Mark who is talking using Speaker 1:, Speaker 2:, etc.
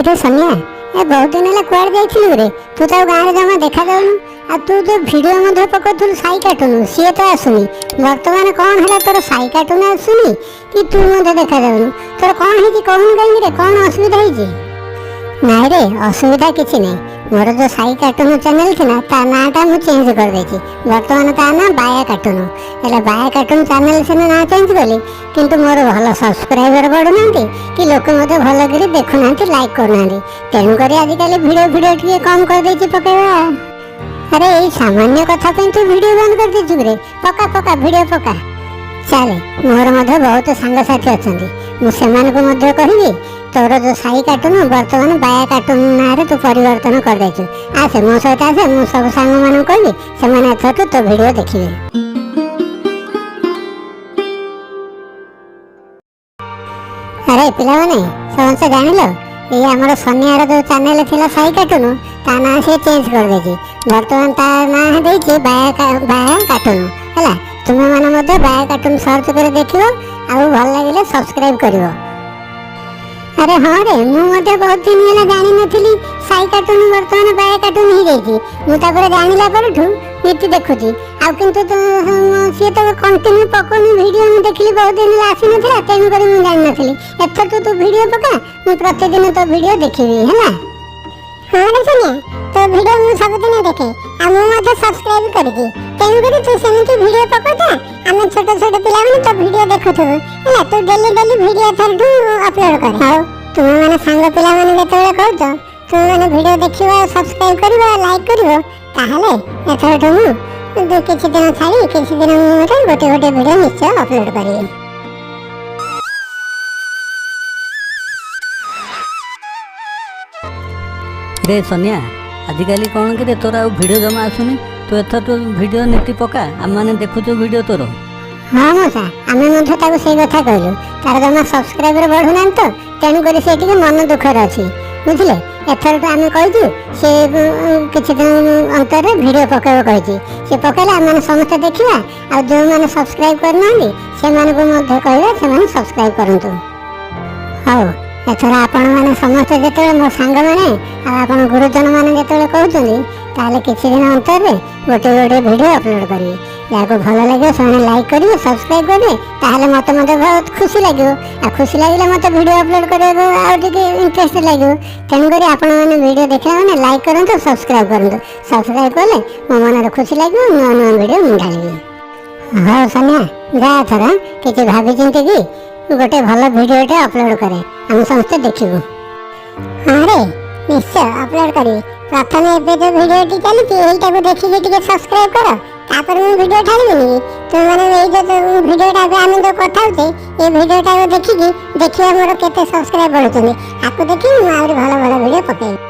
Speaker 1: रे सोनिया, ए बहुत दिन है कुआड़ जाइथिलु रे? तू तो गाँव रे जमा देखा जाउनु। आ तू जो वीडियो मध्ये पकौथुलु साई कार्टून सी तो आसुनी। वर्तमान कौन है तोर साई कार्टून आसुनी कि तू मध्ये देखा जाउनु? तोर कौन है कहून कहीं रे, कौन असुविधा है? नाई रे, असुविधा किसी नहीं। मोर जो साई कार्टून चैनल थी ना ता नाटा मु चेंज कर देछि। वर्तमान ता ना बाया कार्टून। एला बाया कार्टून चैनल से ना चेंज कली किंतु मोर भल सब्सक्राइबर बढ़ु नांती कि लोक मते भल करी देखु नांती, लाइक कर नांती। तेनु करी आज काली वीडियो टिके कम कर देछि पकेवा। अरे ए सामान्य कथा पे तू वीडियो बंद कर देछु रे? पका वीडियो पका। चले मोर मधे बहुत सांग साथी अछंती, मु सेमान को मधे कहिबी तोर जो साई कार्टून वर्तमान बाया कार्टून ना तू परिवर्तन कर देछु। आसे मो सहित आसे, मु सब सांग मानू कहबी, सेमाने एथरठू तो वीडियो देखिबे। अरे पिला माने समस्त जानिलो, ये हमर सोनियार जो चैनल थिला साई कार्टून ता ना से चेंज कर देछि। वर्तमान ता ना है देछि बाया कार्टून। हला तुमे माने मधे बाया कार्टून सर्च कर देखियो आ भल लागिले सब्सक्राइब करियो। अरे हाँ रे, मु मते बहुत दिन है जानी नथिली साई कार्टून वर्तमान बाया कार्टून ही जाइछि। मु तापर जानिला परठू नीति देखुछि। आ किंतु तो सी तो कंटिन्यू पकोनी वीडियो मु देखली, बहुत दिन आसी नथिला तेनु करी मु जानि नथिली। एथर तो वीडियो पका, मु प्रतिदिन तो वीडियो देखिबी हैला। हां रे सोनिया, तो वीडियो मु सब दिन देखे आ मु मते सब्सक्राइब करछि। तेनु करी तू सेमिति वीडियो पकोता, हम छोट छोट पिला माने तो वीडियो देखथु हैला। तू डेली वीडियो एथरठू अपलोड कर। हां तुम माने सांग पिला माने जेतेबेले कहत तुम माने वीडियो देखिबा, सब्सक्राइब करबा, लाइक करबो, ताहले एथरठू मु किछि दिन छाड़ी किछि दिन रे गोटे वीडियो निश्चय अपलोड करिबी।
Speaker 2: रे सोनिया, आजिकल कौन कि तोर आ वीडियो जमा आसुनी? तू एथर तो वीडियो नीति पका, आम मैंने देखुचु वीडियो तोर।
Speaker 1: हाँ मौसा, आम से कथा कहलु तार जमा सब्सक्राइबर बढ़ू ना तो तेणुक से मन दुखर अच्छी बुझे। एथर तो आम कही से किसी दिन अंतर वीडियो पकेब कही से पकड़े आम समस्त देखा। आ जो मैंने सब्सक्राइब करना से कहवा से सब्सक्राइब करूँ। हाँ एथर आपण मैंने समस्त जो मो सांग मैंने आप गुरुजन मैंने जो कहते ताले किसी दिन अंतर गोटे वीडियो अपलोड करेंगे। जहाँ भल लगे से लाइक करेंगे, सब्सक्राइब करेंगे, ताहले मत बहुत खुशी लगे। आ खुशी लगे मत वीडियो अपलोड करके इंटरेस्ट लगे। तेणुक आपण मैंने वीडियो देखा मैंने लाइक करूँ, सब्सक्राइब करूँ। सब्सक्राइब कले मो मन खुशी लगे, नुआ नुआ वीडियो मुझे ढाली। हाँ सोनिया जा थर किसी भाभी चिंती कि गोटे भल वीडियोटे अपलोड करे, हम समस्त देखू। हाँ रे निश्चय अपलोड करी। प्रथम एबे जो वीडियो चलती यहीटा देखिए सब्सक्राइब कर, तापर मु वीडियो ढालिबिनी। तुम मैंने ये जो वीडियोटा आम जो कथा होते ये वीडियोटा देखिए देखिए मोर केते सब्सक्राइब बढ़ुଛନ୍ତି। आपको देखिए मु आहुरी भल भल वीडियो पकेइबी।